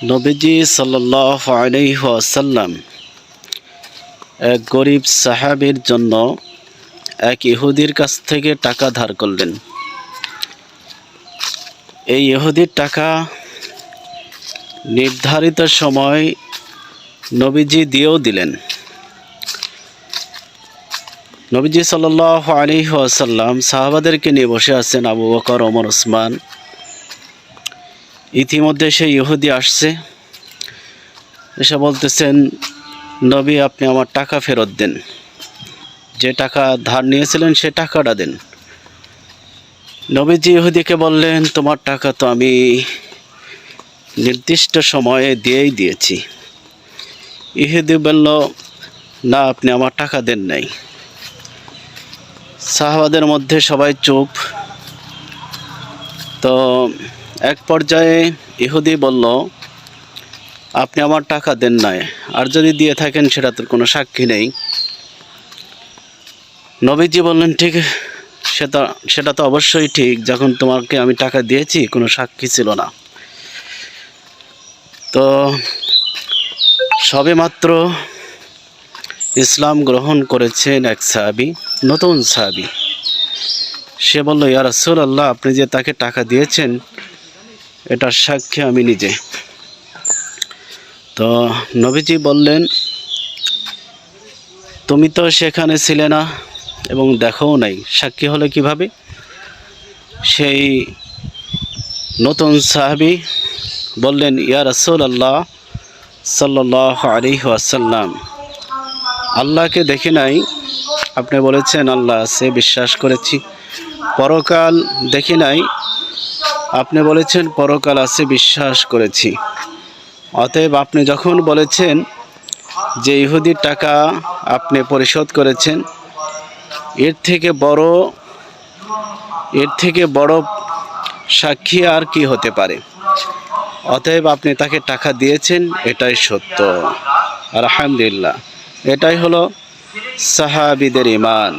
নবীজি সাল্লাল্লাহু আলাইহি ওয়াসাল্লাম এক গরিব সাহাবীর জন্য এক ইহুদির কাছ থেকে টাকা ধার করলেন। এই ইহুদির টাকা নির্ধারিত সময় নবীজি দিয়েও দিলেন। নবীজি সাল্লাল্লাহু আলাইহি ওয়াসাল্লাম সাহাবাদেরকে নিয়ে বসে আছেন, আবু বকর, ওমর, ওসমান। ইতিমধ্যে সেই ইহুদি আসছে, এসে বলতেছেন, নবী আপনি আমার টাকা ফেরত দেন, যে টাকা ধার নিয়েছিলেন সে টাকাটা দেন। নবীজি ইহুদিকে বললেন, তোমার টাকা তো আমি নির্দিষ্ট সময়ে দিয়েই দিয়েছি। ইহুদি বলল, না আপনি আমার টাকা দেন নাই। সাহাবাদের মধ্যে সবাই চুপ। তো এক পর্যায়ে ইহুদি বলল, আপনি আমার টাকা দেন নাই, আর যদি দিয়ে থাকেন সেটা তো কোনো সাক্ষী নেই। নবীজি বললেন, ঠিক সেটা তো অবশ্যই ঠিক, যখন তোমাকে আমি টাকা দিয়েছি কোনো সাক্ষী ছিল না। তো সবেমাত্র ইসলাম গ্রহণ করেছেন এক সাহাবী, নতুন সাহাবী। সে বলল, ইয়া রাসূলুল্লাহ, আপনি যে তাকে টাকা দিয়েছেন এটার সাক্ষী আমি নিজে। তো নবীজি বললেন, তুমি তো সেখানে ছিলে না এবং দেখোও নাই, সাক্ষী হলে কিভাবে? সেই নতুন সাহাবী বললেন, ইয়া রাসূলুল্লাহ সাল্লাল্লাহু আলাইহি ওয়াসাল্লাম, আল্লাহকে দেখি নাই, আপনি বলেছেন আল্লাহ আছে, বিশ্বাস করেছি। পরকাল দেখি নাই, আপনি বলেছেন পরকাল আছে, বিশ্বাস করেছি। অতএব আপনি যখন বলেছেন যে ইহুদির টাকা আপনি পরিশোধ করেছেন, এর থেকে বড় সাক্ষী আর কি হতে পারে? অতএব আপনি তাকে টাকা দিয়েছেন, এটাই সত্য। আলহামদুলিল্লাহ, এটাই হলো সাহাবীদের ঈমান।